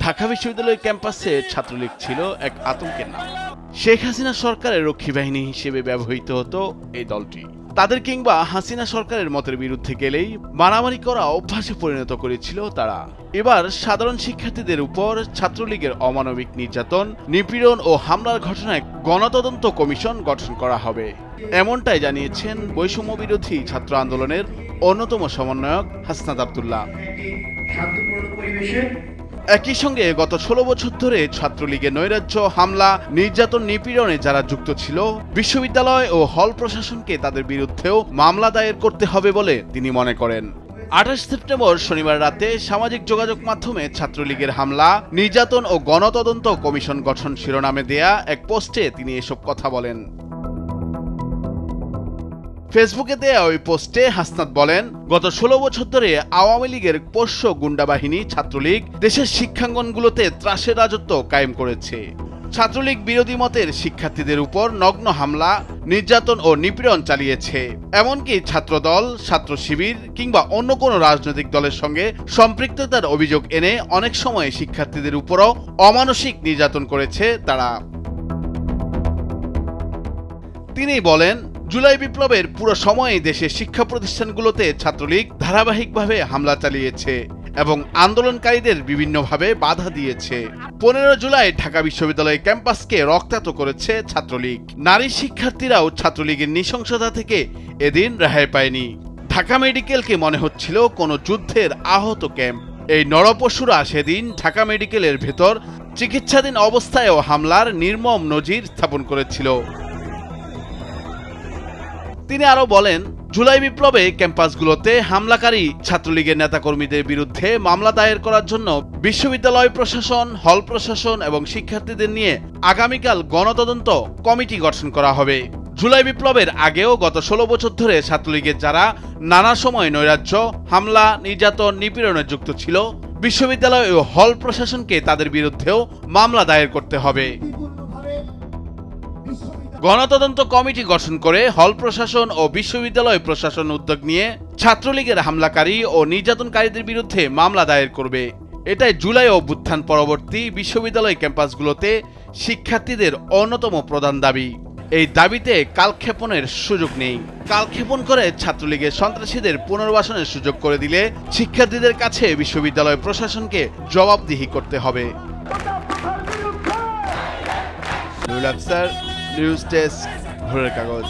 ঢাকা বিশ্ববিদ্যালয় ক্যাম্পাসে ছাত্রলীগ ছিল এক আতঙ্কের নাম। শেখ হাসিনা সরকারের রক্ষী বাহিনী হিসেবে ব্যবহৃত হতো এই দলটি। তাদের কিংবা হাসিনা সরকারের মতের বিরুদ্ধে গেলেই মারামারি করা অভ্যাসে পরিণত করেছিল তারা। এবার সাধারণ শিক্ষার্থীদের উপর ছাত্রলীগের অমানবিক নির্যাতন, নিপীড়ন ও হামলার ঘটনায় গণতদন্ত কমিশন গঠন করা হবে, এমনটাই জানিয়েছেন বৈষম্য বিরোধী ছাত্র আন্দোলনের অন্যতম সমন্বয়ক হাসনাত আব্দুল্লাহ। একই সঙ্গে গত 16 বছর ধরে ছাত্রলীগের নৈরাজ্য, হামলা, নির্যাতন, নিপীড়নে যারা যুক্ত ছিল, বিশ্ববিদ্যালয় ও হল প্রশাসনকে তাদের বিরুদ্ধেও মামলা দায়ের করতে হবে বলে তিনি মনে করেন। 28 সেপ্টেম্বর শনিবার রাতে সামাজিক যোগাযোগ মাধ্যমে ছাত্রলীগের হামলা, নির্যাতন ও গণতদন্ত কমিশন গঠন শিরোনামে দেয়া এক পোস্টে তিনি এসব কথা বলেন। ফেসবুকে দেয়া ওই পোস্টে হাসনাত বলেন, গত 16 বছর ধরে আওয়ামী লীগের পোষ্য গুন্ডা বাহিনী ছাত্রলীগ দেশের শিক্ষাঙ্গনগুলোতে ত্রাসের রাজত্ব কায়েম করেছে। ছাত্রলীগ বিরোধী মতের শিক্ষার্থীদের উপর নগ্ন হামলা, নির্যাতন ও নিপীড়ন চালিয়েছে। এমনকি ছাত্রদল, ছাত্র শিবির কিংবা অন্য কোনো রাজনৈতিক দলের সঙ্গে সম্পৃক্ততার অভিযোগ এনে অনেক সময় শিক্ষার্থীদের উপরও অমানসিক নির্যাতন করেছে তারা। তিনি বলেন, জুলাই বিপ্লবের পুরো সময়ে দেশের শিক্ষা প্রতিষ্ঠানগুলোতে ছাত্রলীগ ধারাবাহিকভাবে হামলা চালিয়েছে এবং আন্দোলনকারীদের বিভিন্নভাবে বাধা দিয়েছে। 15 জুলাই ঢাকা বিশ্ববিদ্যালয় ক্যাম্পাসকে রক্তাক্ত করেছে ছাত্রলীগ। নারী শিক্ষার্থীরাও ছাত্রলীগের নৃশংসতা থেকে এদিন রেহাই পায়নি। ঢাকা মেডিকেলকে মনে হচ্ছিল কোনো যুদ্ধের আহত ক্যাম্প। এই নরপশুরা সেদিন ঢাকা মেডিকেলের ভেতর চিকিৎসাধীন অবস্থায়ও হামলার নির্মম নজির স্থাপন করেছিল। তিনি আরো বলেন, জুলাই বিপ্লবে ক্যাম্পাসগুলোতে হামলাকারী ছাত্রলীগের নেতাকর্মীদের বিরুদ্ধে মামলা দায়ের করার জন্য বিশ্ববিদ্যালয় প্রশাসন, হল প্রশাসন এবং শিক্ষার্থীদের নিয়ে আগামীকাল গণতদন্ত কমিটি গঠন করা হবে। জুলাই বিপ্লবের আগেও গত 16 বছর ধরে ছাত্রলীগের যারা নানা সময় নৈরাজ্য, হামলা, নির্যাতন, নিপীড়নে যুক্ত ছিল, বিশ্ববিদ্যালয় ও হল প্রশাসনকে তাদের বিরুদ্ধেও মামলা দায়ের করতে হবে। গণতদন্ত কমিটি গঠন করে হল প্রশাসন ও বিশ্ববিদ্যালয় প্রশাসন উদ্যোগ নিয়ে ছাত্রলীগের হামলাকারী ও নির্যাতনকারীদের বিরুদ্ধে মামলা দায়ের করবে। এটাই জুলাই অভ্যুত্থান পরবর্তী বিশ্ববিদ্যালয় ক্যাম্পাসগুলোতে শিক্ষার্থীদের অন্যতম প্রধান দাবি। এই দাবিতে কালক্ষেপণের সুযোগ নেই। কালক্ষেপণ করে ছাত্রলীগের সন্ত্রাসীদের পুনর্বাসনের সুযোগ করে দিলে শিক্ষার্থীদের কাছে বিশ্ববিদ্যালয় প্রশাসনকে জবাবদিহি করতে হবে। নিউজ ডেস্ক, ভোরের কাগজ।